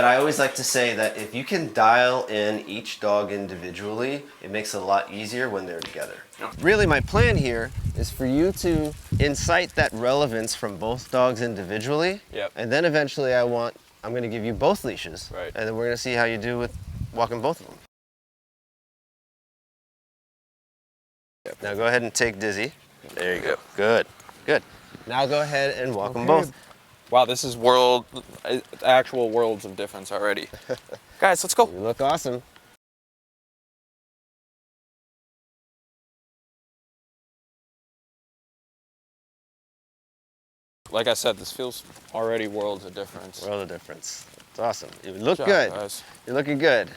But I always like to say that if you can dial in each dog individually, it makes it a lot easier when they're together. Really, my plan here is for you to incite that relevance from both dogs individually. Yep. And then eventually I'm going to give you both leashes. Right. And then we're going to see how you do with walking both of them. Yep. Now go ahead and take Dizzy. There you go. Good. Good. Now go ahead and walk them both. Wow, this is actual worlds of difference already. Guys, let's go. You look awesome. Like I said, this feels already worlds of difference. World of difference. It's awesome. You look Good job, good. guys. You're looking good.